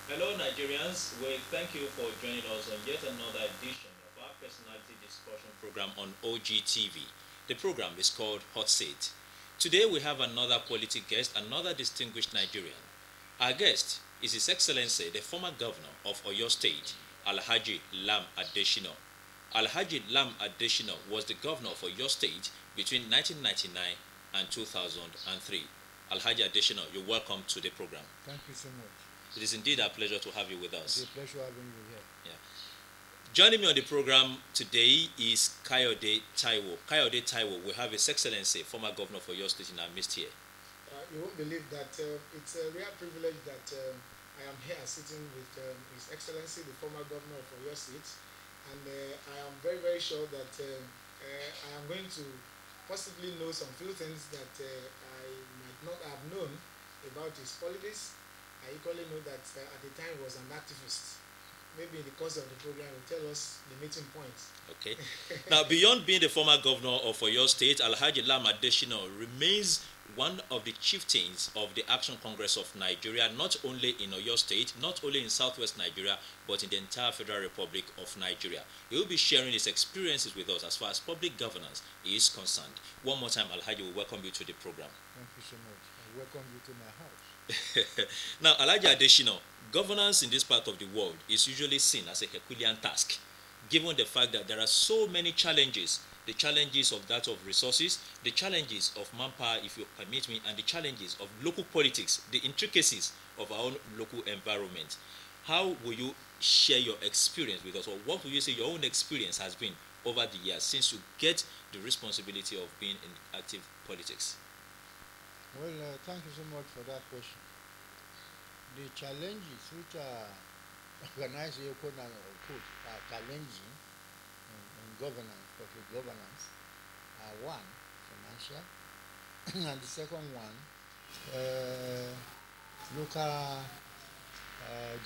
Hello, Nigerians. We thank you for joining us on yet another edition of our personality discussion program on OGTV. The program is called Hot Seat. Today we have another quality guest, another distinguished Nigerian. Our guest is His Excellency, the former governor of Oyo State, Alhaji Lam Adeshino. Alhaji Lam Adeshino was the governor of Oyo State between 1999 and 2003. Alhaji Adeshino, you're welcome to the program. Thank you so much. It is indeed a pleasure to have you with It's us. a pleasure having you here. Yeah. Joining me on the program today is Kayode Taiwo. Kayode Taiwo, we have His Excellency, former governor for your state in our midst here. You won't believe that it's a real privilege that I am here sitting with His Excellency, the former governor of Oyo State, and I am very, very sure that I am going to possibly know some few things that I might not have known about his politics. I equally know that at the time he was an activist. Maybe in the course of the program, he will tell us the meeting points. Okay. Now, beyond being the former governor of Oyo State, Alhaji Lam Adeshino remains one of the chieftains of the Action Congress of Nigeria, not only in Oyo State, not only in southwest Nigeria, but in the entire Federal Republic of Nigeria. He will be sharing his experiences with us as far as public governance is concerned. One more time, Alhaji, we welcome you to the program. Thank you so much. I welcome you to my house. Now, Alhaji Adeshino, governance in this part of the world is usually seen as a Herculean task, given the fact that there are so many challenges, the challenges of that of resources, the challenges of manpower, if you permit me, and the challenges of local politics, the intricacies of our own local environment. How will you share your experience with us, or what will you say your own experience has been over the years since you get the responsibility of being in active politics? Well, thank you so much for that question. The challenges which are organized here, quote unquote, are challenging in governance, public governance, are one, financial, and the second one, local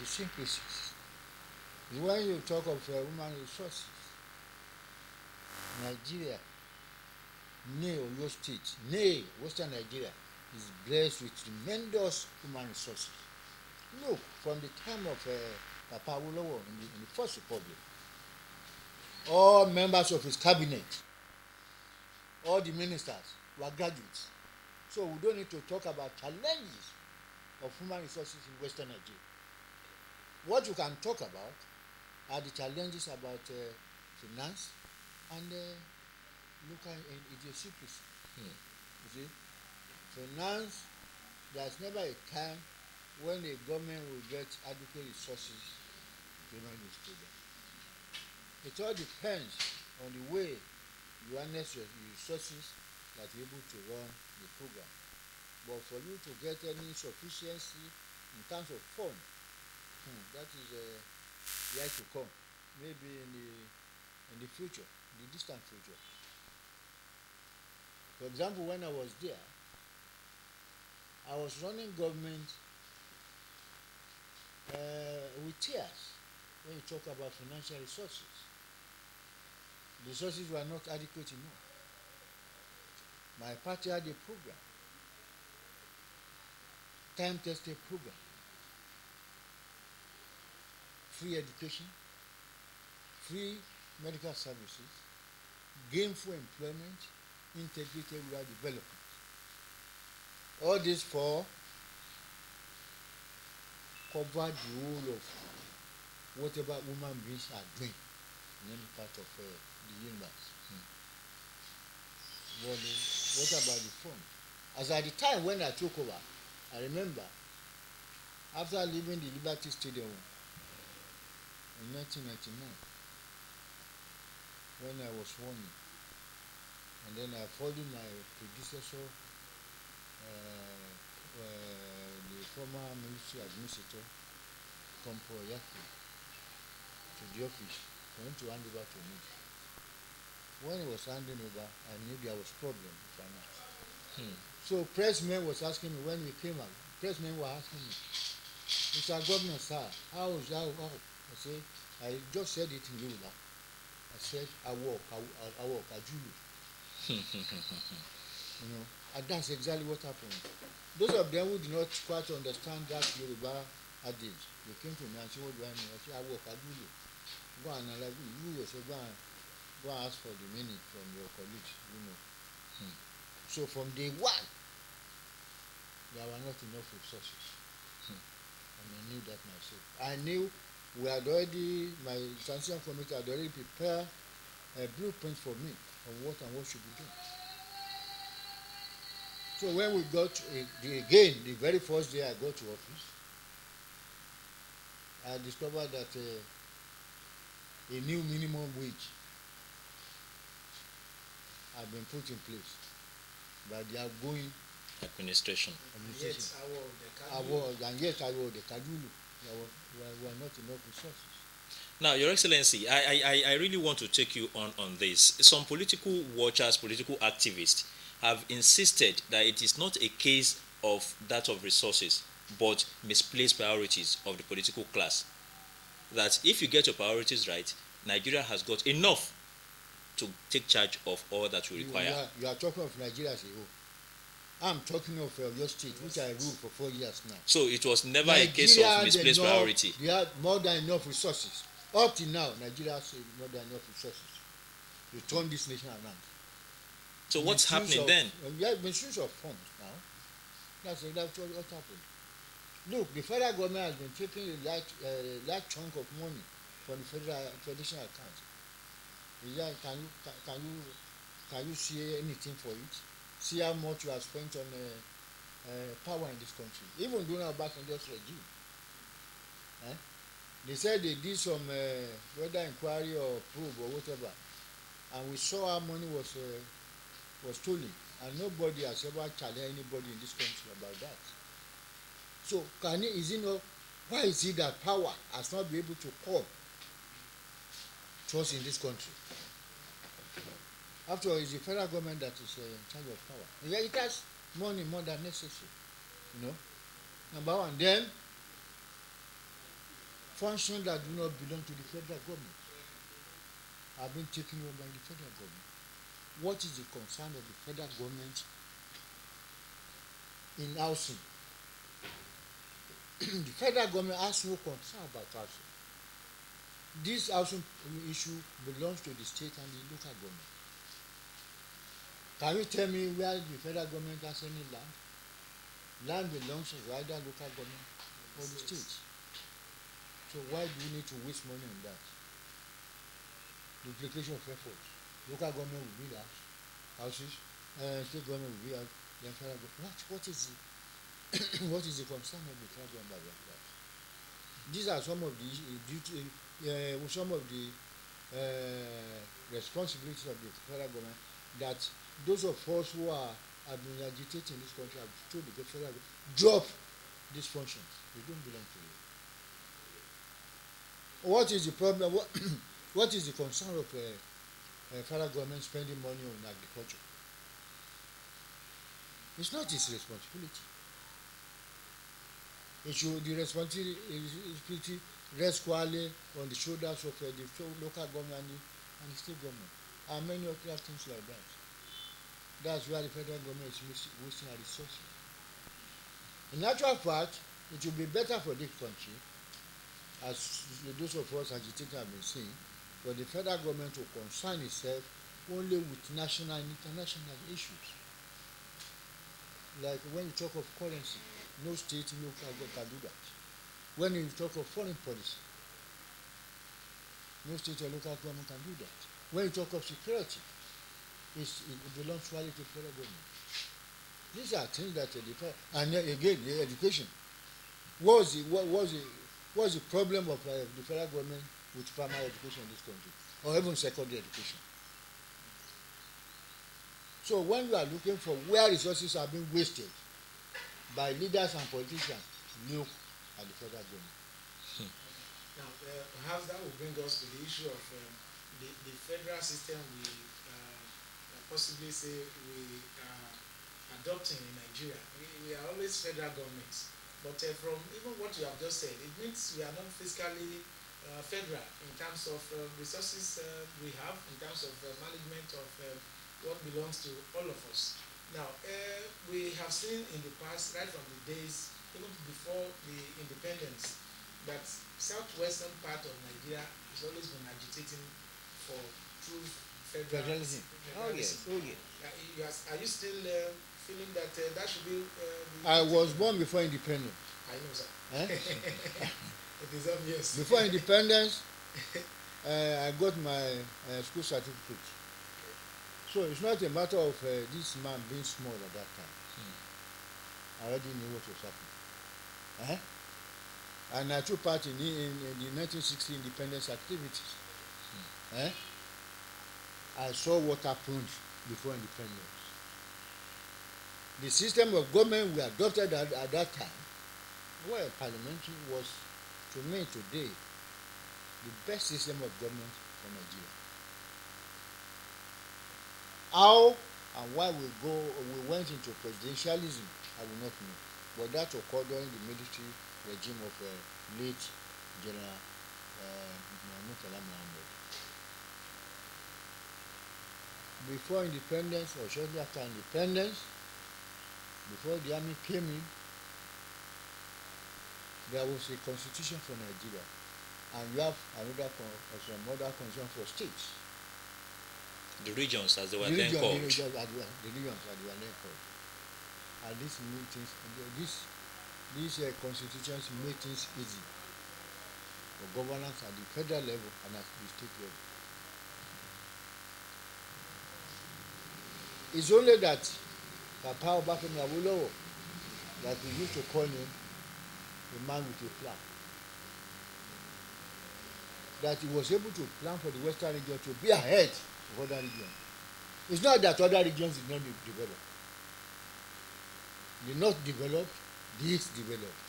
deficiencies. When you talk of human resources, Nigeria, nay Oyo State, nay Western Nigeria, is blessed with tremendous human resources. Look, from the time of Papa Awolowo in the First Republic, all members of his cabinet, all the ministers were graduates. So we don't need to talk about challenges of human resources in Western Nigeria. What you can talk about are the challenges about finance and local idiosyncrasy. You see, finance, there's never a time when the government will get adequate resources to run this program. It all depends on the way you harness your resources that you're able to run the program. But for you to get any sufficiency in terms of fund, that is yet to come. Maybe in the future, in the distant future. For example, when I was there, I was running government with tears when you talk about financial resources. The resources were not adequate enough. My party had a program, time-tested program, free education, free medical services, gainful employment, integrated rural development. All these four cover the whole of whatever human beings are doing in any part of the universe. But what about the fund? As at the time when I took over, I remember after leaving the Liberty Stadium in 1999, when I was sworn in, and then I followed my predecessor, the former military administrator, Kompo Yaki, to the office for him to hand over to me. When he was handing over, I knew there was problem in finance. So pressmen was asking me when we came out. Pressmen were asking me, Mr. Governor, sir, how is that? I said, I just said it in Yoruba. I said, I walk, I Julu. And that's exactly what happened. Those of them who did not quite understand that Yoruba adage. They came to me and said, what do I mean? I said, I work at Google. Go and analyze. You yourself go and ask for the meaning from your colleagues, you know. So from day one, there were not enough resources. And I knew that myself. I knew we had already, my transition committee had already prepared a blueprint for me on what and what should be done. So when we got the very first day I got to office, I discovered that a new minimum wage had been put in place by the outgoing administration. And yet I was the Kajulu. There were not enough resources. Now, Your Excellency, I really want to take you on this. Some political watchers, political activists have insisted that it is not a case of that of resources, but misplaced priorities of the political class. That if you get your priorities right, Nigeria has got enough to take charge of all that we require. You are talking of Nigeria as a whole. I'm talking of your state, which I ruled for 4 years now. So it was never a case of misplaced priority. They had more than enough resources. Up to now, Nigeria has more than enough resources to turn this nation around. So what's happening then? We have misuse of funds now. That's what happened. Look, the federal government has been taking a large chunk of money from the federation account. Can you see anything for it? See how much you have spent on power in this country, even during our Obasanjo's regime. They said they did some whether inquiry or probe or whatever, and we saw how money was stolen, and nobody has ever challenged anybody in this country about that. So why is it that power has not been able to come to us in this country? After all, it's the federal government that is in charge of power. Yeah, it has money more than necessary, you know. Number one. Then, functions that do not belong to the federal government have been taken over by the federal government. What is the concern of the federal government in housing? The federal government has no concern about housing. This housing issue belongs to the state and the local government. Can you tell me where the federal government has any land? Land belongs to either local government or the state. So why do we need to waste money on that? Duplication of effort. Local government will build houses, state government will build the federal government. What is the concern of the federal government about that? These are some of the responsibilities of the federal government that those of us who have been agitating in this country have told the federal government, drop these functions. They don't belong to you. What is the problem? What is the concern of federal government spending money on agriculture? It's not its responsibility. The responsibility rests squarely on the shoulders of the local government and the state government, and many other things like that. That's where the federal government is wasting our resources. In actual fact, it will be better for this country, as those of us agitators have been saying, for the federal government to concern itself only with national and international issues. Like when you talk of currency, no state, no government can do that. When you talk of foreign policy, no state or local government can do that. When you talk of security, it belongs solely to the federal government. These are things that and again, the education. What's the problem of the federal government with primary education in this country, or even secondary education? So when you are looking for where resources are being wasted by leaders and politicians, look at the federal government. Now, perhaps that will bring us to the issue of the federal system we possibly say we are adopting in Nigeria. We are always federal governments, but from even what you have just said, it means we are not fiscally federal in terms of resources we have, in terms of management of what belongs to all of us. Now, we have seen in the past, right from the days, even before the independence, that southwestern part of Nigeria has always been agitating for true Federalism. Oh yes, federalism. oh yes. Are you still feeling that that should be? I was born before independence. I know, sir. Eh? It is obvious. Before independence, I got my school certificate. So it's not a matter of this man being small at that time. I already knew what was happening. And I took part in the 1960 independence activities. I saw what happened before independence. The system of government we adopted at that time, well, parliamentary, was, to me today, the best system of government for Nigeria. How and why we went into presidentialism, I will not know. But that occurred during the military regime of late General Murtala Muhammad. Before independence or shortly after independence, before the army came in, there was a constitution for Nigeria, and you have some other constitution for states. The regions, as they were then called. The regions as they were then called. And these constitutions make things easy for governance at the federal level and at the state level. It's only that Papa Obafemi Awolowo, that we used to call him a man with a plan, that he was able to plan for the Western region to be ahead of other regions. It's not that other regions did not develop. The North developed, the East developed,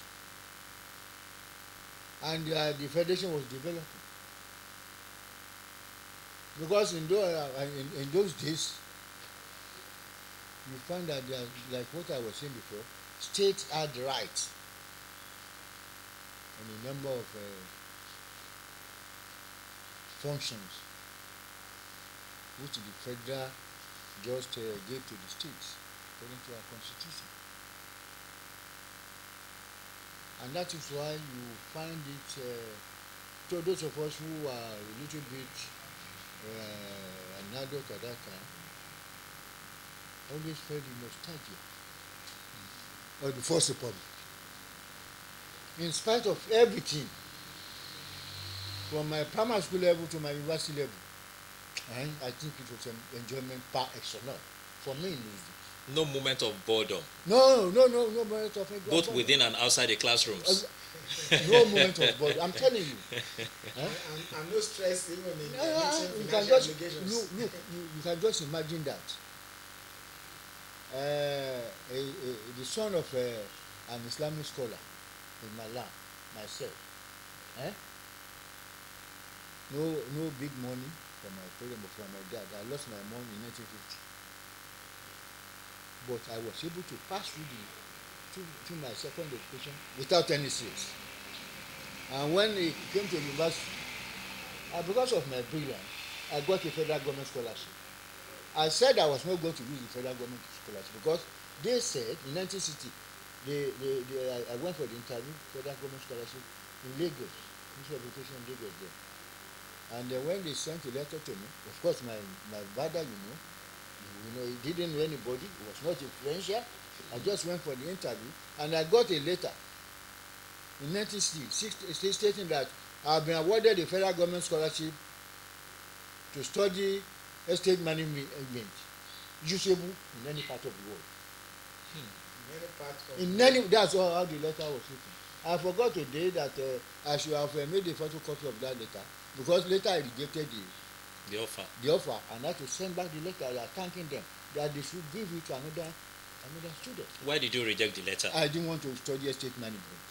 and the Federation was developing. Because in those days, you find that there, like what I was saying before, states had rights on a number of functions which the federal just gave to the states according to our constitution. And that is why you find it, to those of us who are a little bit an adult at that time, always felt the nostalgia of the First Republic. In spite of everything, from my primary school level to my university level, and I think it was an enjoyment par excellence for me in those days. No moment of boredom. No moment of boredom. Both within and outside the classrooms. No moment of boredom. I'm telling you. And no stress even in you can financial just obligations. you can just imagine that. The son of an Islamic scholar in Malam, myself. No big money from my parents, but from my dad. I lost my mom in 1950. But I was able to pass through my second education without any stress. And when it came to university, because of my brilliance, I got a federal government scholarship. I said I was not going to use the federal government scholarship because they said in 1960, I went for the interview, federal government scholarship in Lagos, Ministry of Education in Lagos there. And then when they sent a letter to me, of course my father, he didn't know anybody, he was not influential. I just went for the interview and I got a letter in 1960 stating that I have been awarded a federal government scholarship to study estate management usable in any part of the world. That's how the letter was written. I forgot today that I should have made a photocopy of that letter because later I rejected the offer and I had to send back the letter thanking them that they should give it to another student. Why did you reject the letter? I didn't want to study estate management.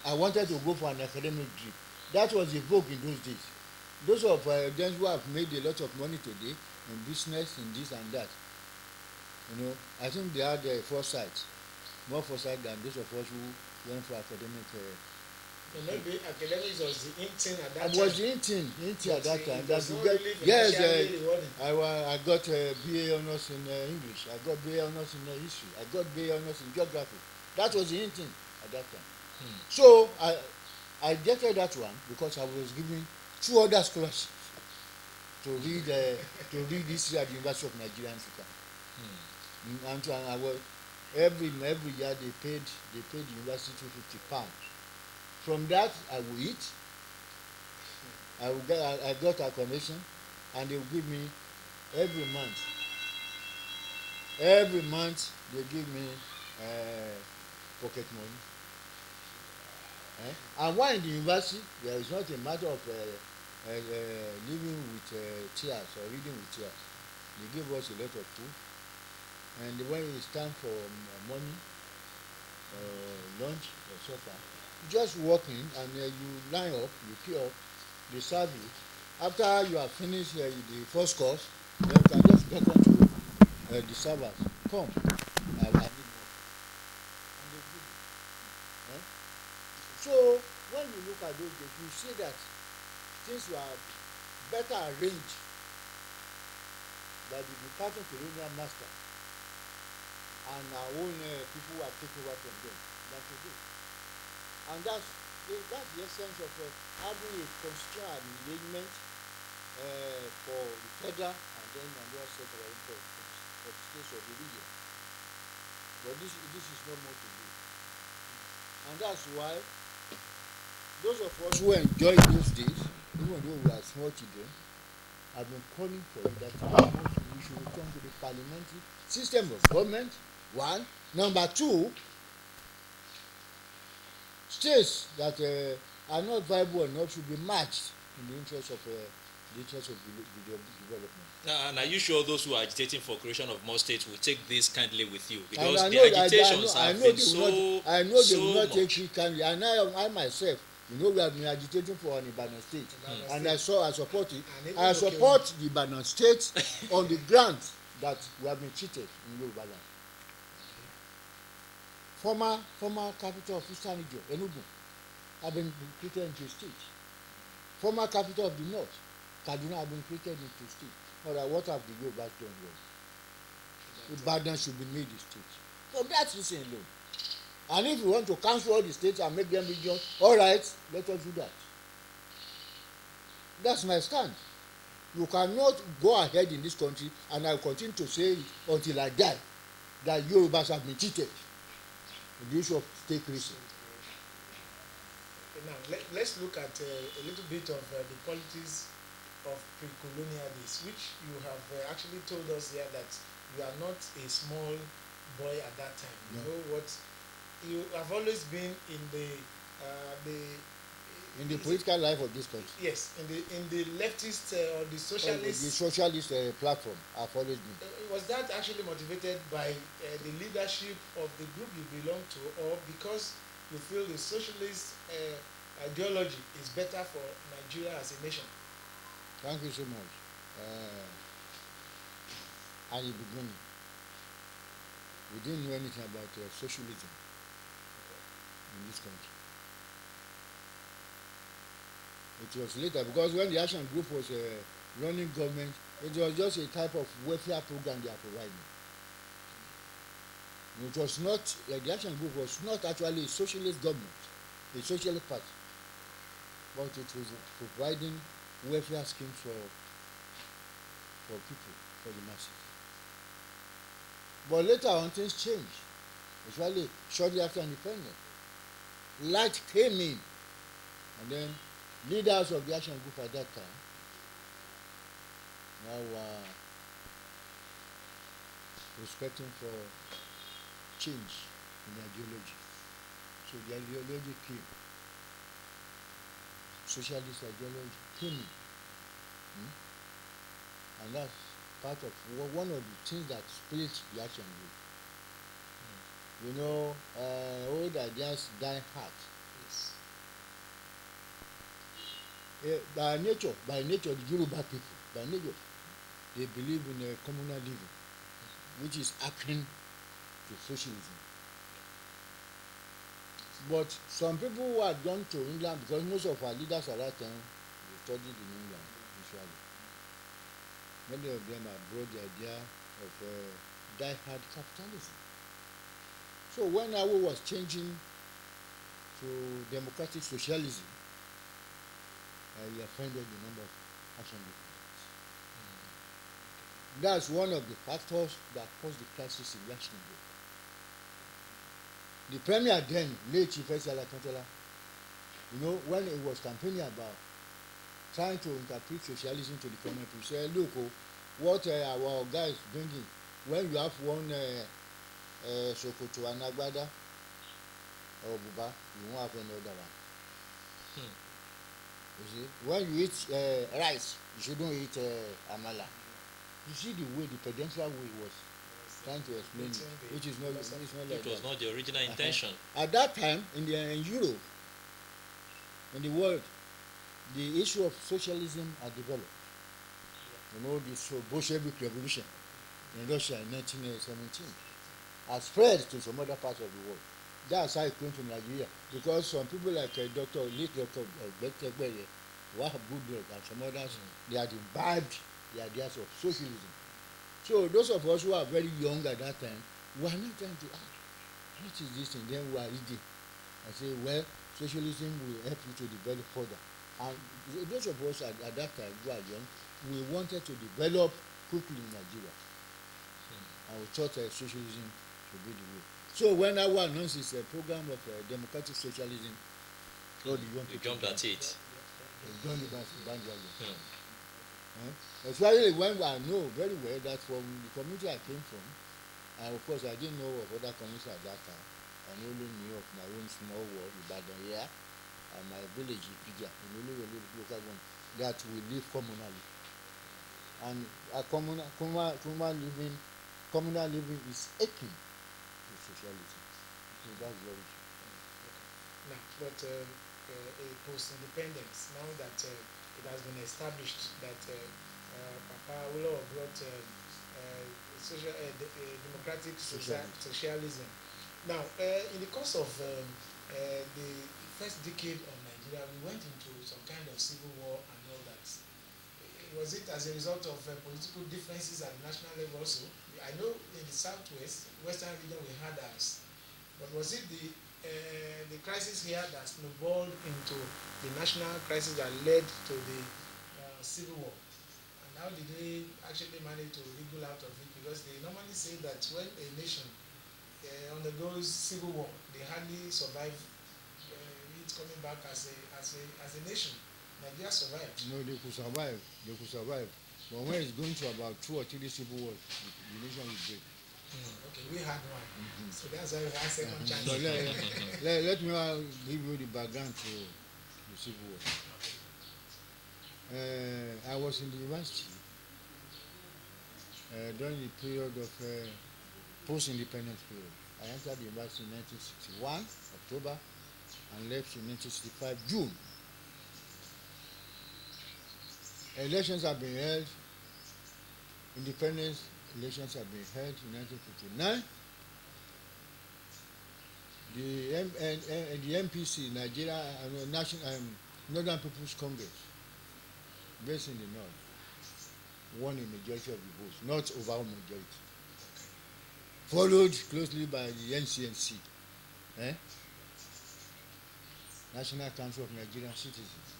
I wanted to go for an academic degree. That was the vogue in those days. Those of them who have made a lot of money today in business, in this and that, I think they had foresight, more foresight than those of us who went for academic. Maybe academics was the in thing at that time. I was the in thing at that time. Yes, I got BA honors in English. I got BA honors in history. I got BA honors in geography. That was the in thing at that time. So I I rejected that one because I was given 2 other scholarships to read history at the University of Nigeria, Nsukka. And I was every year they paid the university £250. From that I will eat. I got accommodation, and they will give me every month. Every month they give me pocket money. And while in the university, there is not a matter of living with tears or reading with tears. They give us a lot of food, and when it's time for money, lunch or supper, you just walk in and you line up, you queue up, they serve you. After you have finished the first course, then you can just get on to the servers. Come, I need more. And they give you. So when you look at those days, you see that things were better arranged by the departing colonial master, and our own people who are taking over from them than today. And that's the essence of having a constitutional arrangement for the federal and then another set of for the states of the region. But this is no more to do. And that's why those of us who enjoy those days, even though we are small children, have been calling for it that we should return to the parliamentary system of government. 1. Number 2, states that are not viable enough should be matched in the interest of development. And are you sure those who are agitating for creation of more states will take this kindly with you? Because the agitations have been so I know they will not much. take it kindly. And I myself, we have been agitating for an Ibadan state, and I support it. I support the Ibadan state on the grounds that we have been cheated in Yoruba land. Former capital of Eastern region, Enugu, have been created into a state. Former capital of the north, Kaduna, have been created into a state. All right, what have the Yorubas done wrong? Ibadan should be made a state. So that's reason alone. And if you want to cancel all the states and make them regions, all right, let us do that. That's my stand. You cannot go ahead in this country, and I will continue to say it until I die, that Yorubas have been cheated in the issue of state creation. Now, let's look at a little bit of the politics of pre-colonial days, which you have actually told us here that you are not a small boy at that time. You know what? You have always been in the political life of this country. Yes, in the leftist or the socialist. The socialist platform. I've always been. Was that actually motivated by the leadership of the group you belong to, or because you feel the socialist ideology is better for Nigeria as a nation? Thank you so much. At the beginning, we didn't know anything about socialism in this country. It was later, because when the Action Group was running government, it was just a type of welfare program they are providing. It was not, the Action Group was not actually a socialist government, a socialist party, but it was providing welfare schemes for people, for the masses. But later on, things changed, especially shortly after independence. Light came in, and then leaders of the Action Group at that time now were respecting for change in ideology. So the ideology came. Socialist ideology came in. And that's part of one of the things that split the Action Group. Old ideas die hard. Yes. By nature, the Yoruba people, by nature, they believe in a communal living, which is akin to socialism. But some people who had gone to England, because most of our leaders at that time studied in England, usually. Many of them have brought the idea of die-hard capitalism. So when Awo was changing to democratic socialism, he offended the number of action group. That's one of the factors that caused the crisis in the action group. The premier then, late Chief Esala Kantola, when he was campaigning about trying to interpret socialism to the common people, said, look, what our guys bringing, when you have one Sokoto and Agbada or Buba, you won't have any other one. You see, when you eat rice, you shouldn't eat amala. You see the way, the prudential way he was trying to explain it, which is not like it was not the original intention. At that time, in Europe, in the world, the issue of socialism had developed. This Bolshevik revolution in Russia in 1917 has spread to some other parts of the world. That's how it came to Nigeria, because some people like late Dr. Betegbe, Wahab Goodluck, and some others, they had imbibed the ideas of socialism. So those of us who are very young at that time, we are not trying to what is this thing? Then we are reading. I say, well, socialism will help you to develop further. And those of us at that time who are young, we wanted to develop quickly in Nigeria. And we thought socialism should be the way. So when I announced this program of democratic socialism, you jumped at it. Especially when I know very well that from the community I came from, and of course I didn't know of other communities at that time. I only knew of my own small world, Ibadan here, and my village, Ipija, in Oluwole local government, that we live communally. And a communal living is akin to socialism. So that's very true. Now, but post-independence, now that it has been established that Papa Awolowo brought democratic socialism. Now, in the course of the first decade of Nigeria, we went into some kind of civil war and all that. Was it as a result of political differences at the national level also? I know in the southwest, western region, we had ours. But was it the crisis here that snowballed into the national crisis that led to the civil war? And how did they actually manage to wriggle out of it? Because they normally say that when a nation undergoes civil war, they hardly survive it coming back as a nation. Nigeria survived. No, they could survive. But when it's going to about 2 or 3 civil wars, the nation will break. Okay, we had one. So that's why we had second chance. So let me give you the background to the civil war. I was in the university during the period of post-independence period. I entered the university in 1961, October, and left in 1965, June. Elections have been held, independence elections have been held in 1959. The NPC, Nigeria Northern People's Congress, based in the north, won a majority of the votes, not overall majority. Followed closely by the NCNC, National Council of Nigerian Citizens.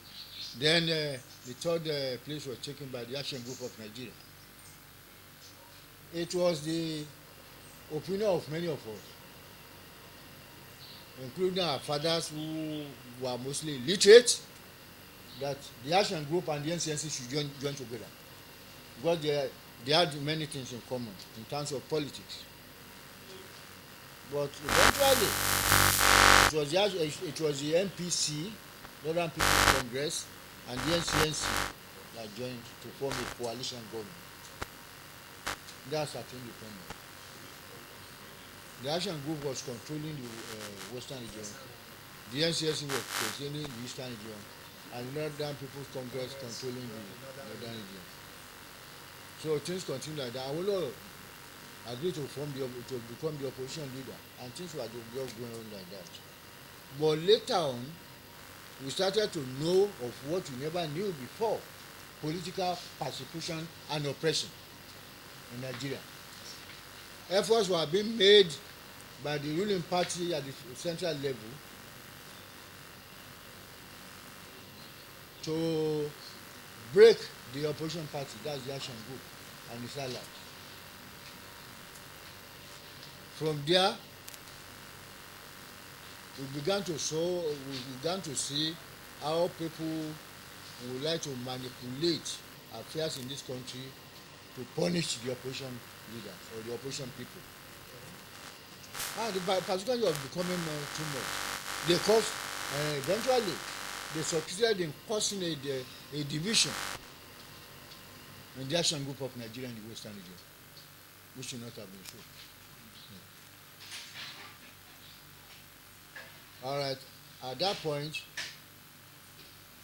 Then the third place was taken by the Action Group of Nigeria. It was the opinion of many of us, including our fathers who were mostly illiterate, that the Action Group and the NCNC should join together, because they had many things in common in terms of politics. But eventually, it was the NPC, Northern People's Congress, and the NCNC that joined to form a coalition government. That's at independence. The Action Group was controlling the Western region. The NCNC was controlling the Eastern region, and the Northern People's Congress controlling the Northern region. So things continued like that. Awolowo agreed to become the opposition leader, and things were just going on like that. But later on, we started to know of what we never knew before: political persecution and oppression in Nigeria. Efforts were being made by the ruling party at the central level to break the opposition party, that's the Action Group, and its allies. From there, we began to see how people would like to manipulate affairs in this country to punish the opposition leaders or the opposition people. And the persecution was becoming too much. Eventually, they succeeded in causing a division in the Action Group of Nigeria in the Western region, which should not have been so. All right. At that point,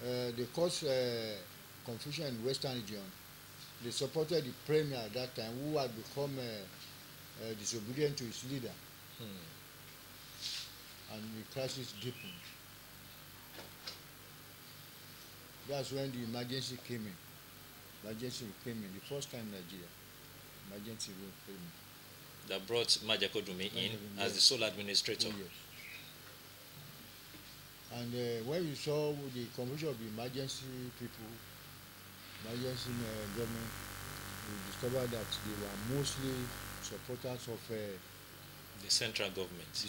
they caused confusion in the Western region. They supported the premier at that time, who had become disobedient to his leader. And the crisis deepened. That's when the emergency came in. The first time in Nigeria. Emergency came in. That brought Majakodunmi in as the sole administrator. Oh, yes. And when we saw the confusion of the emergency people, emergency government, we discovered that they were mostly supporters of the central government.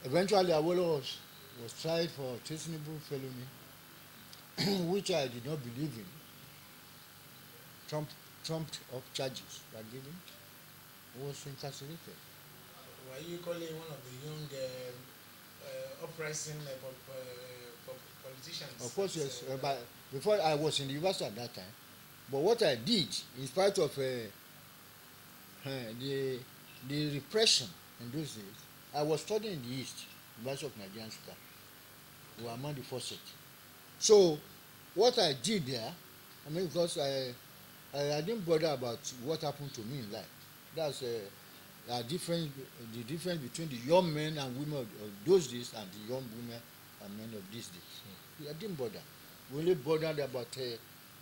Eventually, Awolowo was tried for treasonable felony, which I did not believe in. Trumped up charges were given. He was incarcerated. Were you calling one of the young uprising politicians? Of course, yes. But before, I was in the university at that time. But what I did, in spite of the repression in those days, I was studying in the East, University of Nigeria, Nsukka. We were among the first set. So, what I did there, because I didn't bother about what happened to me in life. That's the difference between the young men and women of those days and the young women and men of these days. I didn't bother. We only bothered about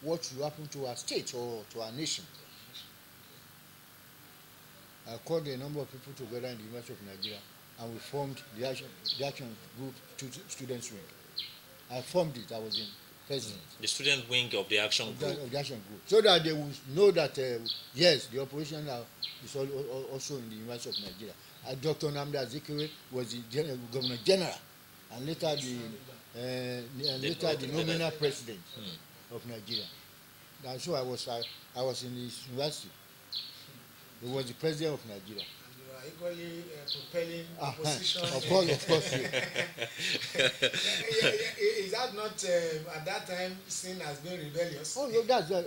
what will happen to our state or to our nation. I called a number of people together in the University of Nigeria, and we formed the Action Group Students Wing. I formed it. I was in president. The student wing of the Action Group. Of the Action Group, so that they would know that yes, the opposition is also in the University of Nigeria. Dr. Nnamdi Azikiwe was the Governor General, and later the nominal president of Nigeria. And so I was in his university. He was the president of Nigeria. And you are equally propelling opposition. Of course. Is that not at that time seen as being rebellious? Oh, no, that's the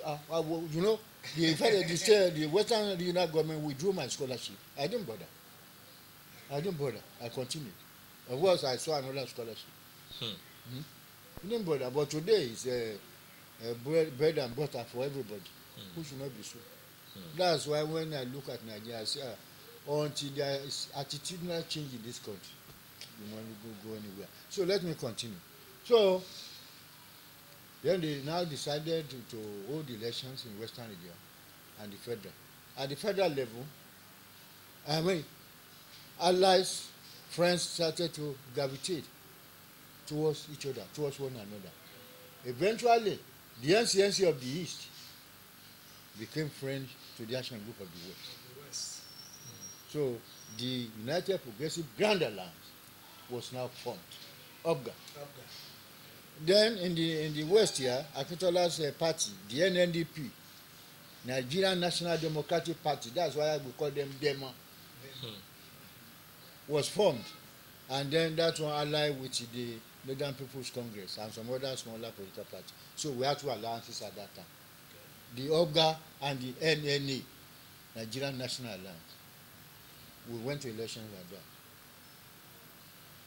Western Regional government withdrew my scholarship. I didn't bother. I continued. Of course, I saw another scholarship. I didn't bother. But today it's bread and butter for everybody. Who should not be so? That's why when I look at Nigeria, I say, until there is attitudinal change in this country, you want to go anywhere. So let me continue. So then they now decided to hold elections in Western region and the federal. At the federal level, allies, friends started to gravitate towards each other, towards one another. Eventually, the NCNC of the East became friends to the Action Group of the West. So the United Progressive Grand Alliance was now formed. UPGA. Then in the West here, Akintola's party, the NNDP, Nigerian National Democratic Party, that's why we call them DEMA, was formed. And then that one allied with the Northern People's Congress and some other smaller political parties. So we had two alliances at that time. The UPGA and the NNA, Nigerian National Alliance. We went to elections like that.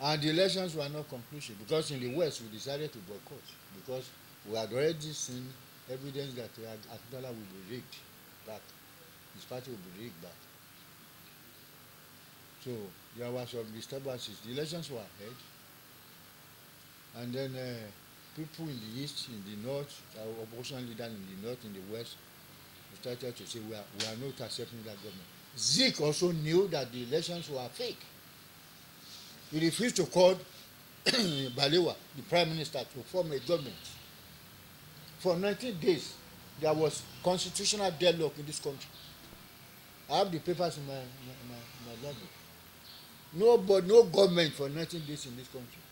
And the elections were not conclusive because in the West we decided to boycott because we had already seen evidence that Akintola will be rigged back. His party will be rigged back. So there was some disturbances. The elections were held. And then people in the East, in the North, our opposition leaders in the North, in the West, started to say we are not accepting that government. Zik also knew that the elections were fake. He refused to call Balewa, the prime minister, to form a government. For 19 days, there was constitutional deadlock in this country. I have the papers in my library. No government for 19 days in this country.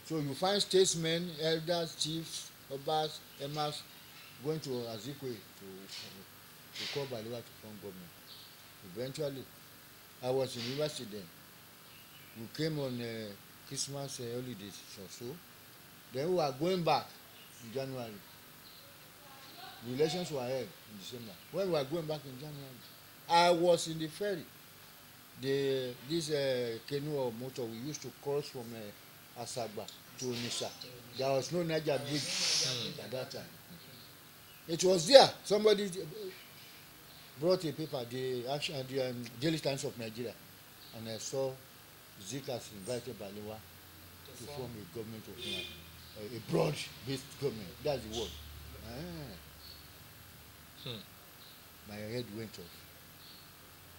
So you find statesmen, elders, chiefs, obas, emas going to Azikwe to call Balewa to form government. Eventually, I was in university then. We came on Christmas holidays or so. Then we were going back in January. The elections were held in December. When we were going back in January, I was in the ferry. This canoe or motor we used to cross from Asaba to Onitsha. There was no Niger bridge at that time. It was there. Somebody brought a paper, the Daily Times of Nigeria, and I saw Zik has invited Balewa to form a government of a broad-based government. That's the word. My head went off.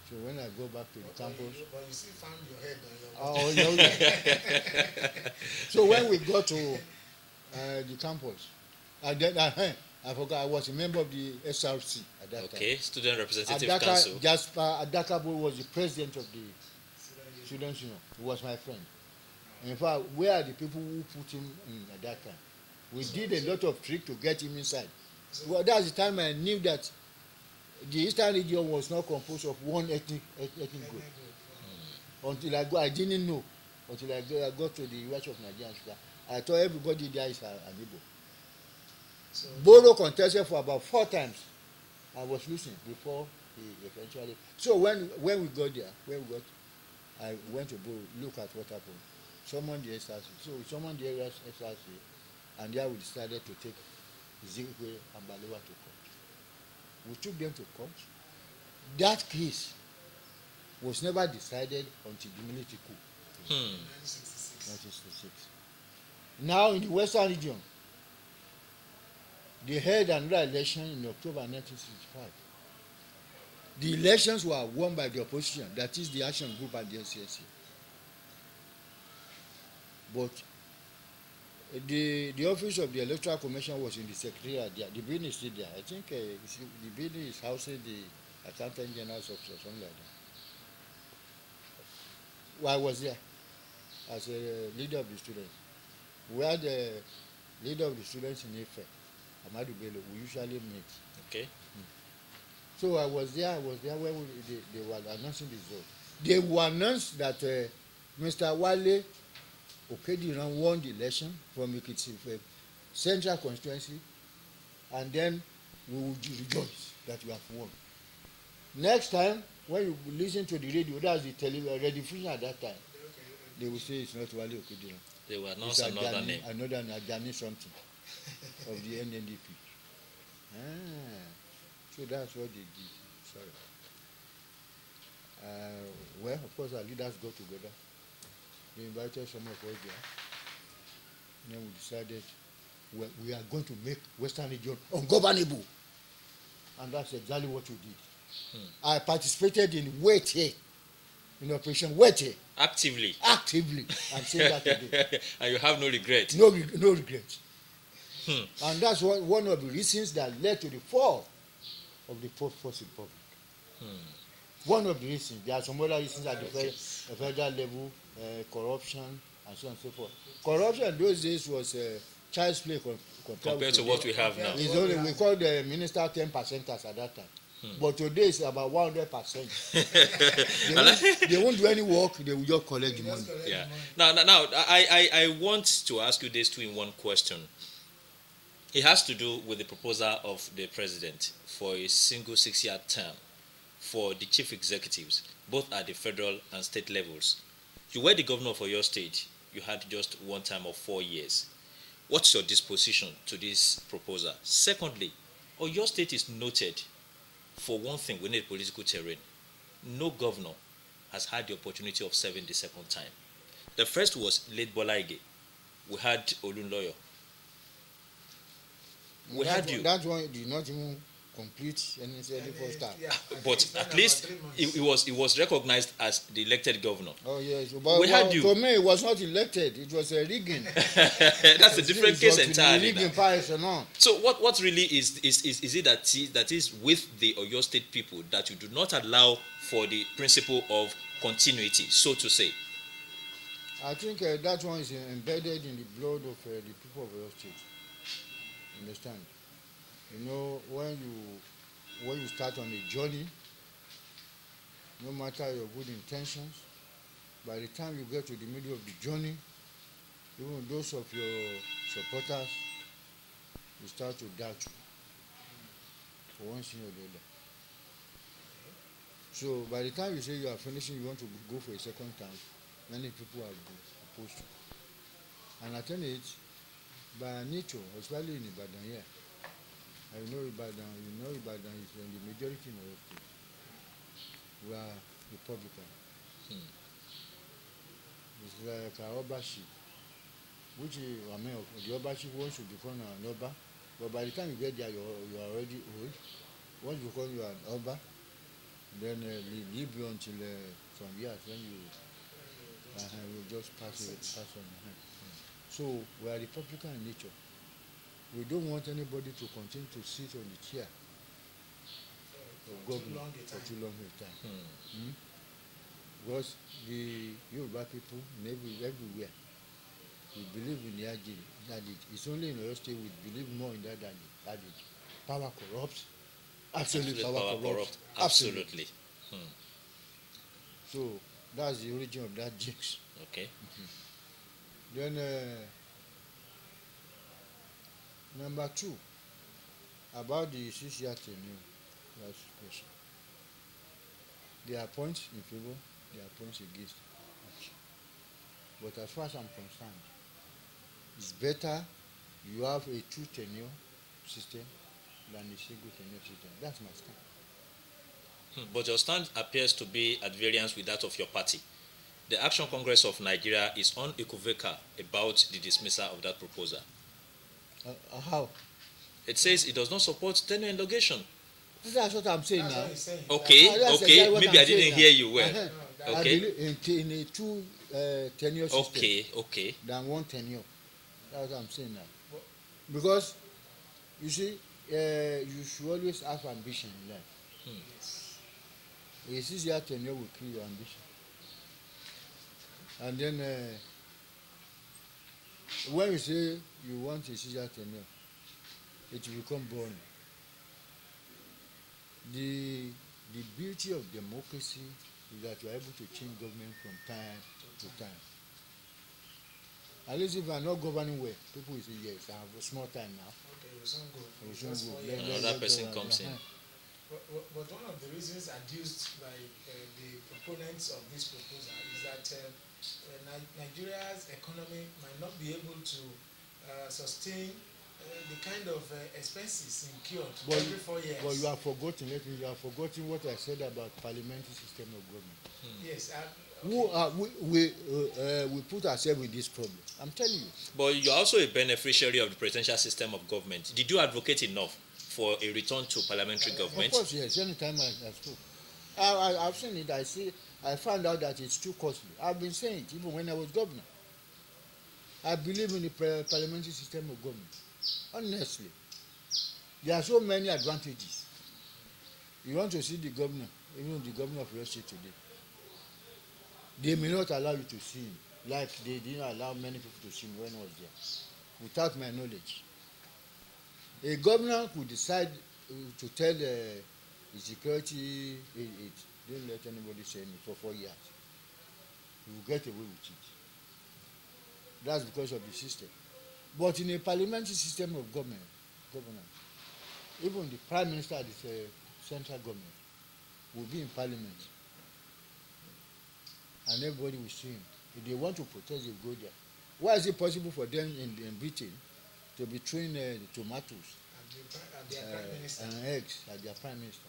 So when I go back to the campus, but you still found your head on your yeah. So when we got to the campus, and then I forgot I was a member of the SRC at that time. Okay, Student Representative Adaka, Council. Jasper Adakabo was the president of the Students' Union. He was my friend. In fact, where are the people who put him in at that time? We did a lot of tricks to get him inside. Well, that's the time I knew that the Eastern region was not composed of one ethnic group. Until I didn't know. Until I got to the University of Nigeria. I thought everybody there is an Igbo. So, Boro contested for about 4 times. I was losing before he eventually. So when we got there, I went to Boro, look at what happened. Someone the SRC. So someone the SRC, and there we decided to take Ezekwe and Balewa to court. We took them to court. That case was never decided until the military coup. 1966. Now in the Western region, they held another election in October 1965. The elections were won by the opposition, that is the Action Group and the NCSC. But the office of the Electoral Commission was in the Secretariat there. The building is still there. I think the building is housing the Accountant General's office or something like that. Well, I was there as a leader of the students. We had the leader of the students in Ife, Amadu Bello. We usually meet. Okay. So I was there when they were announcing the result. They were announced that Mr. Wale Okediran won the election from Ekiti Central Constituency, and then we would rejoice that you have won. Next time, when you listen to the radio, that's the television at that time, they will say it's not Wale Okediran. They will announce another name. Another Ajani something of the NNDP. So that's what they did. Sorry. Well, of course, our leaders got together. They invited some of us there. And then we decided we are going to make Western region ungovernable. And that's exactly what we did. I participated in Wete, in Operation Wete. Actively. Actively. I'm saying that today. And you have no regret. No regret. And that's one of the reasons that led to the fall of the Fourth Republic. One of the reasons. There are some other reasons at the federal level, corruption, and so on and so forth. Corruption in those days was child's play compared to what we have now. It's only, we call the minister 10%ers at that time. But today it's about 100%. They won't do any work, they will just collect the money. Yeah. Now, I want to ask you this 2-in-1 question. It has to do with the proposal of the president for a single 6-year term for the chief executives, both at the federal and state levels. You were the governor for your state. You had just one term of 4 years. What's your disposition to this proposal? Secondly, your state is noted for one thing within the political terrain. No governor has had the opportunity of serving the second time. The first was late Bola Ige. We had Olunloyo. We had you. That one did not even complete NSL for staff. Yeah, I think But it's been at about least 3 months. he was recognized as the elected governor. Oh yes, but We had you. to me it was not elected. It was a rigging. That's a different case entirely. Rigging pies and all. So what really is it that is with the Oyo State people that you do not allow for the principle of continuity, so to say? I think that one is embedded in the blood of the people of Oyo State. Understand? You know, when you start on a journey, no matter your good intentions, by the time you get to the middle of the journey, even those of your supporters will start to doubt you for one thing or the other. So by the time you say you are finishing, you want to go for a second time, many people are opposed to. And I tell it, by nature, especially in Ibadan here, you know Ibadan is in the majority in our state. We are Republican. It's like our Obashi, which is, I mean, the Obashi wants to become an Oba, but by the time you get there, you are already old. Once you become you are an Oba, then leave you until some years, then you just pass on. So we are Republican in nature. We don't want anybody to continue to sit on the chair of government for too long a time. Because the Yoruba people everywhere, we believe in the adage. It's only in Oyo State we believe more in that adage. Power corrupts. Absolute power corrupts. Absolutely. So that's the origin of that jinx. Okay. Then number 2, about the 6-year tenure, that's the question. There are points in favor, there are points against. But as far as I'm concerned, it's better you have a 2 tenure system than a single tenure system. That's my stand. But your stand appears to be at variance with that of your party. The Action Congress of Nigeria is unequivocal about the dismissal of that proposal. How? It says it does not support tenure elongation. That's what I'm saying That's now. what he's saying. Okay, That's okay. exactly what Maybe I'm I didn't saying hear now. you well. I Okay. believe in a 2 tenure system Okay. than 1 tenure. That's what I'm saying now. Because you see, you should always have ambition in life. Yes. A 6-year tenure will kill your ambition. And then when you say you want a 6-year tenure, it will become boring. The beauty of democracy is that you are able to change government from time to time. At least if you are not governing well, people will say, yes, I have a small time now. Okay, we soon go. We soon Just go. 4 years. Another person comes in. But one of the reasons adduced by the proponents of this proposal is that Nigeria's economy might not be able to sustain the kind of expenses incurred every 4 years. But you have forgotten what I said about parliamentary system of government. Yes. We put ourselves in this problem. I'm telling you. But you're also a beneficiary of the presidential system of government. Did you advocate enough for a return to parliamentary government? Of course, yes. Anytime I spoke, I've seen it. I found out that it's too costly. I've been saying it even when I was governor. I believe in the parliamentary system of government. Honestly, there are so many advantages. You want to see the governor, even the governor of your state today. They may not allow you to see him, like they didn't allow many people to see him when I was there, without my knowledge. A governor could decide to tell the security aid, don't let anybody see me for 4 years. You will get away with it. That's because of the system. But in a parliamentary system of governance, even the prime minister of the central government will be in parliament, and everybody will see him. If they want to protest, they go there. Why is it possible for them in Britain to be throwing tomatoes and eggs at their prime minister?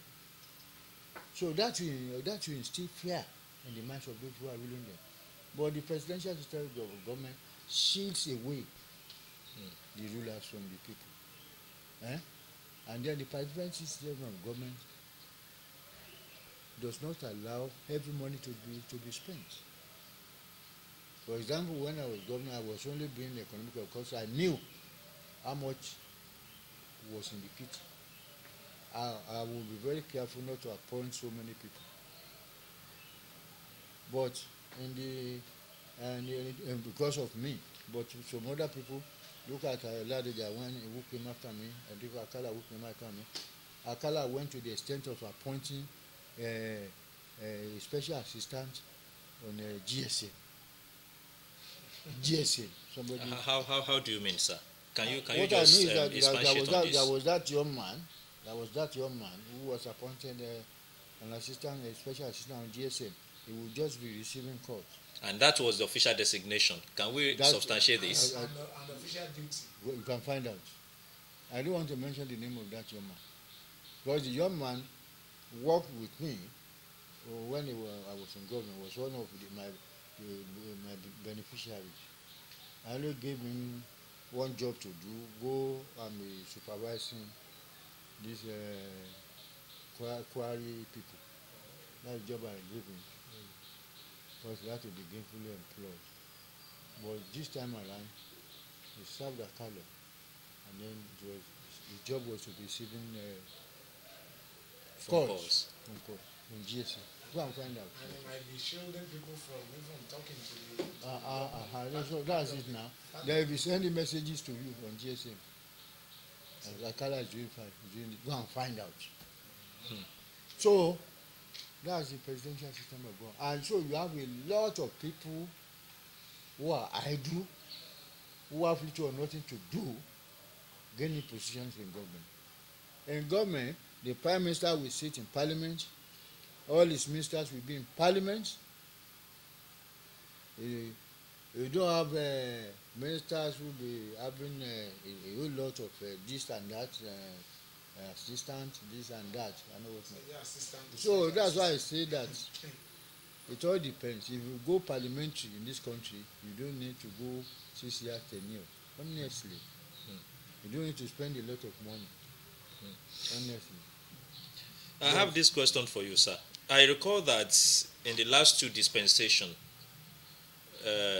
So that will instill fear in the minds of those who are ruling them. But the presidential system of government shields away the rulers from the people. And then the parliamentary system of government does not allow heavy money to be spent. For example, when I was governor, I was only being economical because I knew how much was in the kit. I will be very careful not to appoint so many people. But in the and because of me, but some other people look at Ladeja when who came after me, and Akala who came after me. Akala went to the extent of appointing a special assistant on GSA. GSA. Somebody. How do you mean, sir? Can you what just I know is that there was that young man who was appointed an assistant, a special assistant on GSM. He would just be receiving calls. And that was the official designation. Can we substantiate this? And official duty. Well, you can find out. I don't want to mention the name of that young man, because the young man worked with me when I was in government. Was one of my beneficiaries. I only gave him one job to do: go and be supervising these quarry people. That's the job I gave him, because he had to be gainfully employed. But this time around, he served a color, and then his job was to be receiving calls from GSA. Go and find out. And he might be shielding people from even talking to you. So that's it now. They will be sending messages to you on GSM. Akala is doing fine. Go and find out. So that's the presidential system of government. And so you have a lot of people who are idle, who have little or nothing to do, gaining positions in government. In government, the prime minister will sit in parliament, all his ministers will be in parliament. You don't have ministers who will be having a whole lot of this and that, assistant, this and that. I know what. So that's why I say that it all depends. If you go parliamentary in this country, you don't need to go 6 years tenure. Honestly, you don't need to spend a lot of money. Honestly. I have this question for you, sir. I recall that in the last two dispensations,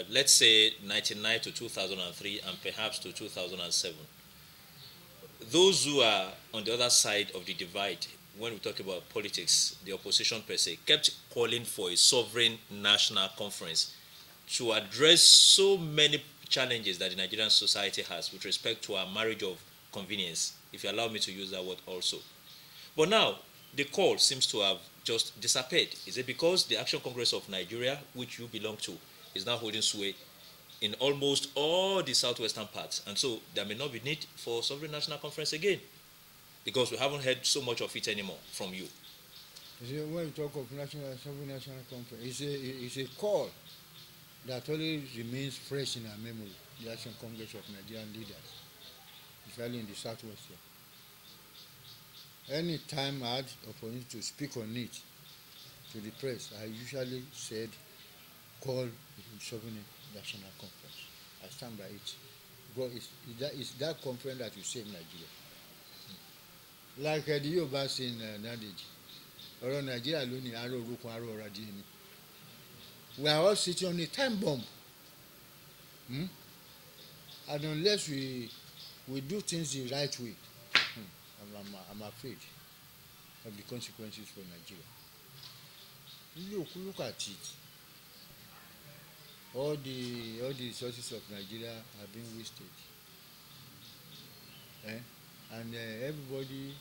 let's say 99 to 2003 and perhaps to 2007, those who are on the other side of the divide, when we talk about politics, the opposition per se, kept calling for a sovereign national conference to address so many challenges that the Nigerian society has with respect to our marriage of convenience, if you allow me to use that word also. But now, the call seems to have just disappeared. Is it because the Action Congress of Nigeria, which you belong to, is now holding sway in almost all the southwestern parts, and so there may not be need for sovereign national conference again, because we haven't heard so much of it anymore from you? You see, when you talk of sovereign national conference, it's a call that only remains fresh in our memory. The Action Congress of Nigerian leaders, especially in the southwest here. Any time I had opportunity to speak on it to the press, I usually said, call the sovereign national conference. I stand by it. Because it's that conference that will save Nigeria. Like the Yoruba saying Nadeji, ọ̀rọ̀ Nigeria lónìí aró orúkọ aró ọ̀rọ̀ adìẹ ni. We are all sitting on a time bomb. And unless we do things the right way, I'm afraid of the consequences for Nigeria. Look at it. All the resources of Nigeria are being wasted. And everybody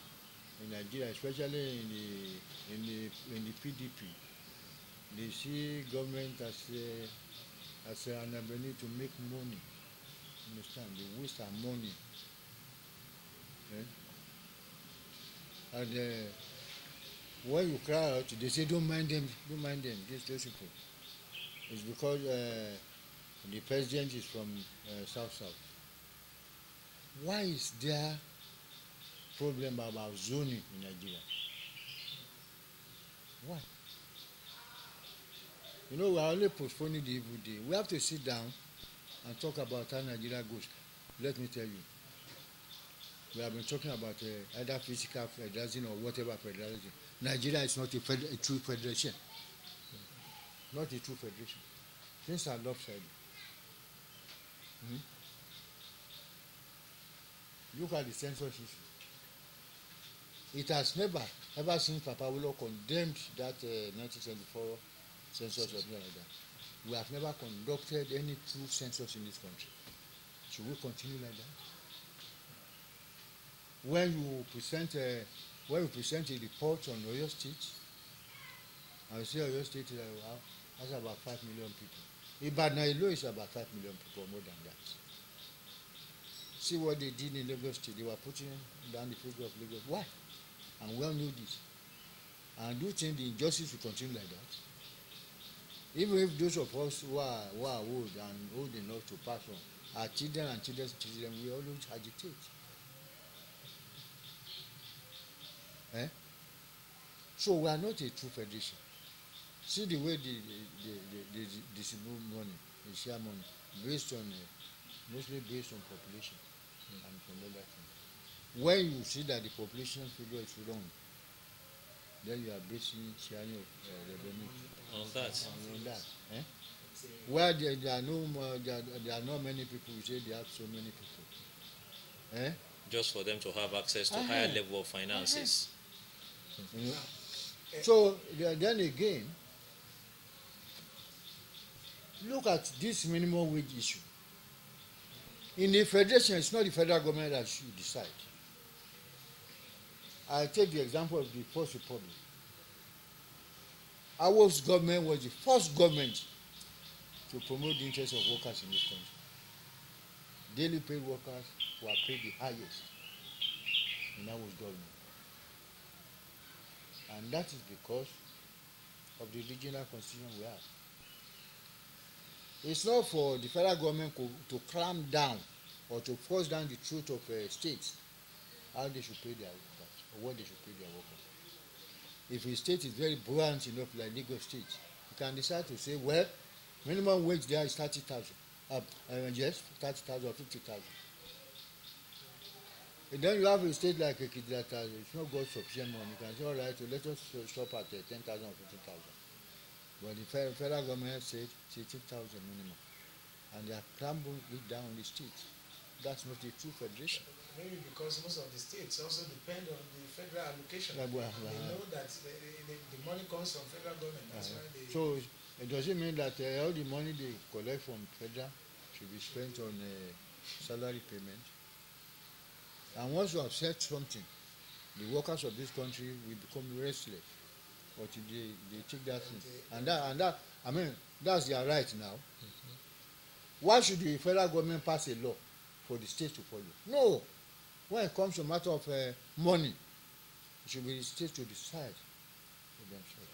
in Nigeria, especially in the PDP, they see government as an avenue to make money. Understand? They waste our money. And when you cry out, they say, don't mind them, those people. It's because the president is from South. Why is there problem about zoning in Nigeria? Why? You know, we are only postponing the evil day. We have to sit down and talk about how Nigeria goes. Let me tell you, We have been talking about either physical federalism or whatever federalism. Nigeria is not a true federation. Not a true federation. Things are lopsided. Look at the census issue. It has never, ever since Papa Awolowo condemned that 1974 census or something like that, we have never conducted any true census in this country. Should we continue like that? When you present a report on Oyo State, and you say Oyo State has about 5 million people. Ibadan alone is about 5 million people, more than that. See what they did in Lagos State. They were putting down the figure of Lagos. Why? And we all knew this. And do you think the injustice will continue like that? Even if those of us who are old and old enough to pass on, our children and children's children, we always agitate. So we are not a true federation. See the way they distribute money, they share money, based on mostly based on population and some other things. When you see that the population figure is wrong, then you are basing sharing of revenue On that. on that. Where there are no more, there are not many people, you say they have so many people. Just for them to have access to higher level of finances. So then again, look at this minimum wage issue. In the federation, it's not the federal government that should decide. I take the example of the First Republic. Our government was the first government to promote the interests of workers in this country. Daily paid workers were paid the highest in our government. And that is because of the regional constitution we have. It's not for the federal government to clamp down or to force down the throat of states how they should pay their workers or what they should pay their workers. If a state is very buoyant enough, like Lagos State, you can decide to say, well, minimum wage there is 30,000. Yes, 30,000 or 50,000. And then you have a state like Ekiti that it's not got sufficient money. You can say, all right, so let us stop at 10,000 or 15,000. But the federal government said 16,000 minimum. And they are clamping it down on the states. That's not a true federation. Maybe because most of the states also depend on the federal allocation. They know that the money comes from federal government. That's why they. So does it mean that all the money they collect from federal should be spent on salary payment? And once you have said something, the workers of this country will become restless. But they take that thing. And that, I mean, that's their right now. Why should the federal government pass a law for the state to follow? No. When it comes to a matter of money, it should be the state to decide for themselves.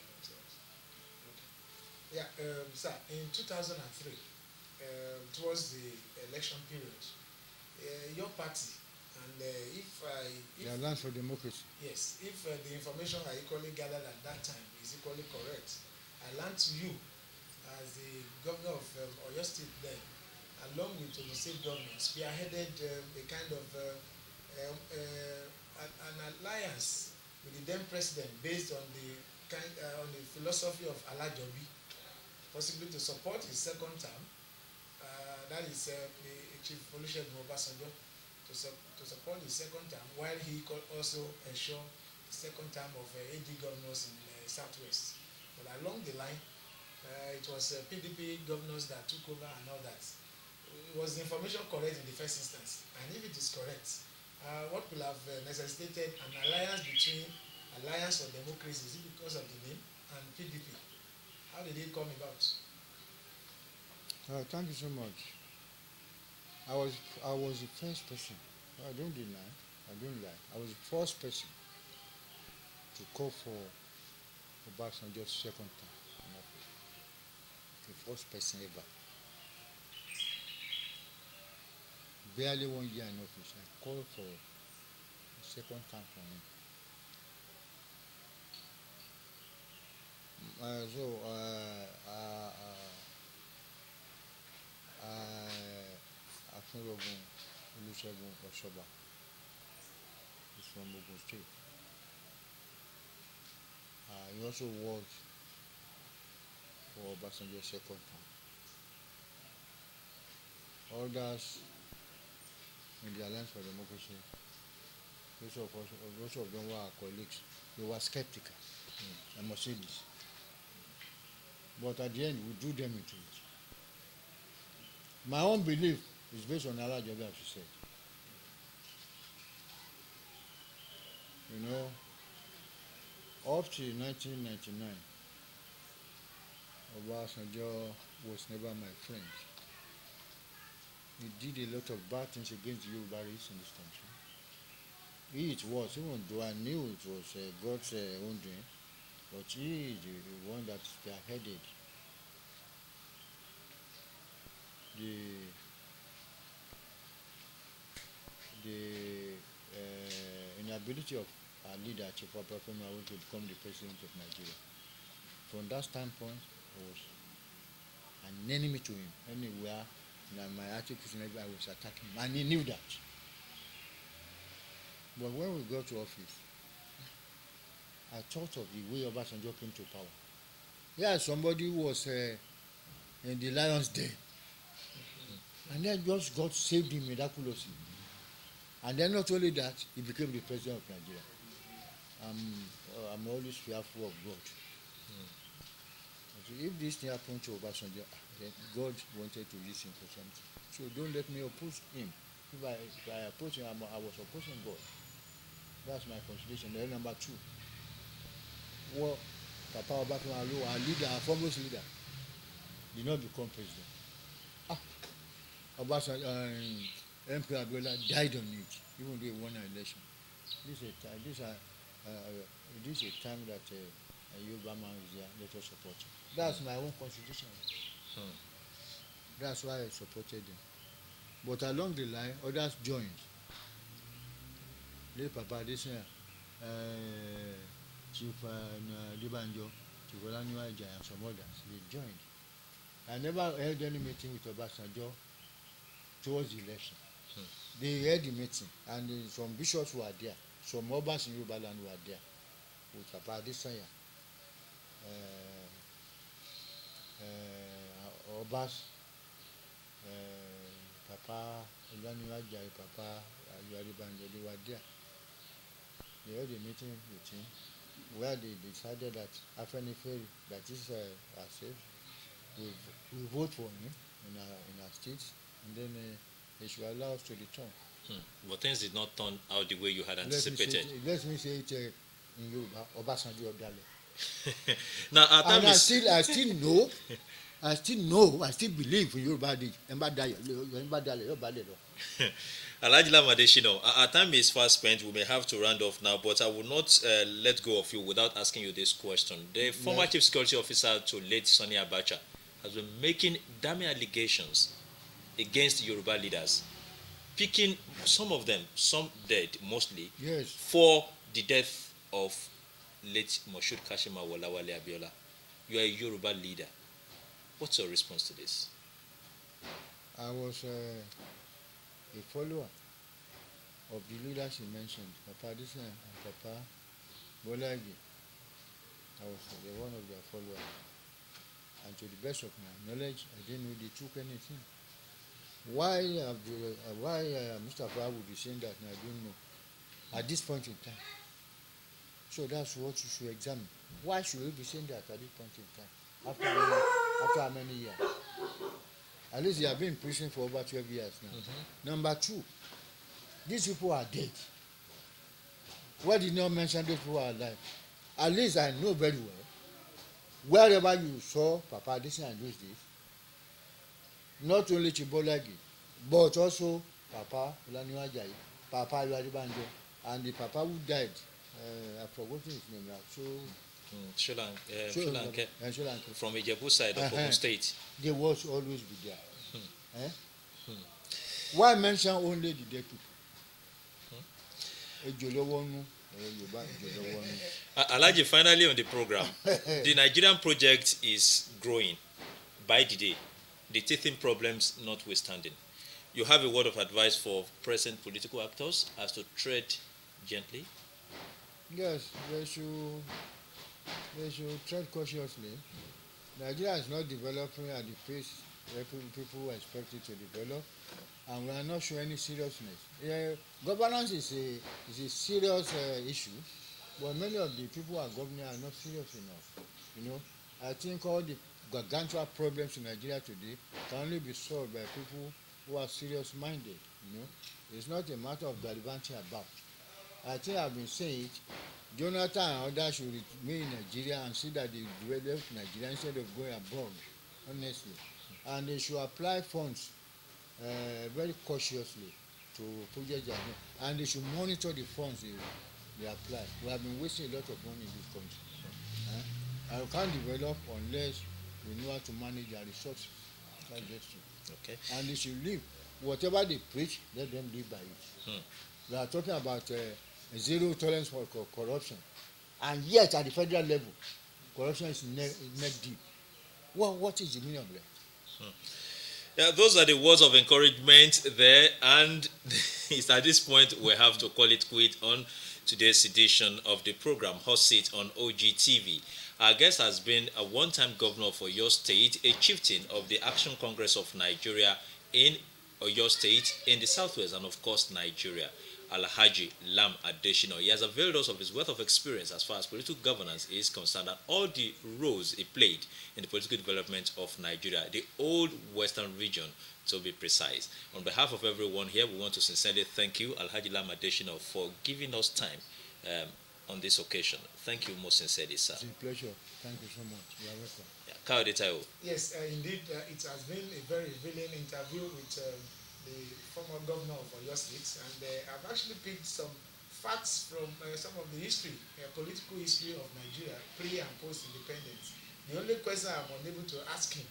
Yeah, sir, in 2003, towards the election period, your party, and if the Alliance for Democracy. Yes, if the information I equally gathered at that time is equally correct, I learned to you as the governor of Oyo State then, along with the state government, spearheaded a kind of an alliance with the then president based on the philosophy of Alajobi, possibly to support his second term. That is the Chief Olusegun Obasanjo, to support his second term, while he could also ensure the second term of AD governors in Southwest. But along the line, it was PDP governors that took over and all that. Was the information correct in the first instance? And if it is correct, what will have necessitated an alliance between Alliance for Democracy? Is it because of the name and PDP? How did it come about? Thank you so much. I was the first person. I don't deny. I don't lie. I was the first person to call for Obasanjo's second term in office. The first person ever. Barely 1 year in office, I called for the second term for him. Afunrogun Olusegun Osoba from Ogun State. He also worked for Obasanjo's second term. Others in the Alliance for Democracy, most of them were our colleagues. They were skeptical. I must say this. But at the end, we drew them into it. My own belief is based on Alajobi, as you said. You know, up to 1999, Obasanjo was never my friend. He did a lot of bad things against the Yoruba race in this country. It was, even though I knew it was God's own doing, but he is the one that spearheaded the inability of our leader, Chief Obafemi Awolowo, to become the president of Nigeria. From that standpoint, I was an enemy to him. Anywhere in my articles, I was attacking him, and he knew that. But when we got to office, I thought of the way Obasanjo came to power. Yeah, somebody who was in the lion's den, and then just God saved him miraculously. And then not only that, he became the president of Nigeria. I'm always fearful of God. If this thing happened to Obasanjo, then God wanted to use him for something. So don't let me oppose him. If I oppose him, I was opposing God. That's my consideration. Then number two, well, Papa Obafemi Awolowo, our leader, our foremost leader, did not become president. Obasanjo, MP Abiola died on it, even though he won an election. This is a time that Yoruba man is there, let us support him. That's my own constitution. That's why I supported him. But along the line, others joined. Late Papa Adesina, Chief Dibanjo, Chief Olaniwa Ija, and some others, they joined. I never held any meeting with Obasanjo towards the election. They held the meeting, and some bishops were there, some Obas in Yoruba land were there, with Papa Adesina, Obas, Papa Olaniwa Ija, Papa Dibanjo, they were there. They held a meeting with him where they decided that Afenifere, that is ourselves, we vote for him in our states, and then they should allow us to return. But things did not turn out the way you had anticipated. Let me say it in Yoruba, Obasanjo Odale. Now, our time and is... I still believe in Yoruba. Alhaji Lam Adesina, our time is fast spent. We may have to round off now, but I will not let go of you without asking you this question. The former Chief Security Officer to late Sani Abacha has been making damning allegations against Yoruba leaders, picking some of them, some dead mostly, yes, for the death of late Moshood Kashima Wolawale Abiola. You are a Yoruba leader. What's your response to this? I was a follower of the leaders you mentioned, Papa Adesina and Papa Bolagi. I was one of their followers. And to the best of my knowledge, I didn't know they took anything. Why Mustafa would be saying that, I don't know, at this point in time. So that's what you should examine. Why should we be saying that at this point in time? After how many years? At least they have been in prison for over 12 years now. Number two, these people are dead. Why did not mention those people are alive? At least I know very well. Wherever you saw Papa Adesina in those days, not only Chibolagi, but also Papa Olaniwa Ajayi, Papa Adesina, and the Papa who died, I've forgotten his name now. So Sholanke, from Ijebu side of Ogun State. They was always be there. Why mention only the dead people? Alhaji, finally on the program, the Nigerian project is growing by the day, the teething problems notwithstanding. You have a word of advice for present political actors as to tread gently? Yes, they should tread cautiously. Nigeria is not developing at the pace that people expect it to develop, and we are not showing any seriousness. Governance is a serious issue, but many of the people who are governing are not serious enough. You know, I think all the gargantuan problems in Nigeria today can only be solved by people who are serious minded. You know, it's not a matter of gallivanting about. I think I've been saying it. Jonathan and others should remain in Nigeria and see that they develop Nigeria instead of going abroad, honestly. And they should apply funds very cautiously to projects they are doing. And they should monitor the funds they apply. We have been wasting a lot of money in this country. And we can't develop unless we know how to manage our resources. That's just it. Okay. And they should live. Whatever they preach, let them live by it. We are talking about zero tolerance for corruption, and yet at the federal level, corruption is neck deep. What is the meaning of that? Yeah, those are the words of encouragement there, and it's at this point we have to call it quit on today's edition of the program Hot Seat on OGTV. Our guest has been a one-time governor of Oyo State, a chieftain of the Action Congress of Nigeria in Oyo State, in the southwest, and of course Nigeria, Alhaji Lam Adesina. He has availed us of his wealth of experience as far as political governance is concerned and all the roles he played in the political development of Nigeria, the old western region to be precise. On behalf of everyone here, we want to sincerely thank you, Alhaji Lam Adesina, for giving us time on this occasion. Thank you most sincerely, sir. It's a pleasure. Thank you so much. You are welcome. Kayode Taiwo. Yes, indeed, it has been a very revealing interview with the former governor of Oyo State, and I've actually picked some facts from some of the history, political history of Nigeria, pre and post independence. The only question I'm unable to ask him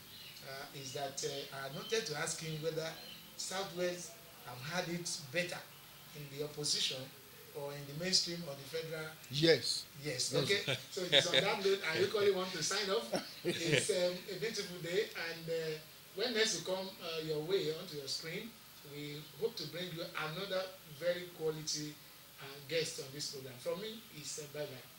is that I wanted to ask him whether Southwest have had it better in the opposition or in the mainstream or the federal. Yes. Yes. Okay. So it's on that note, I equally want to sign off. It's a beautiful day, and when next you come your way onto your screen, we hope to bring you another very quality guest on this program. From me, it's bye bye.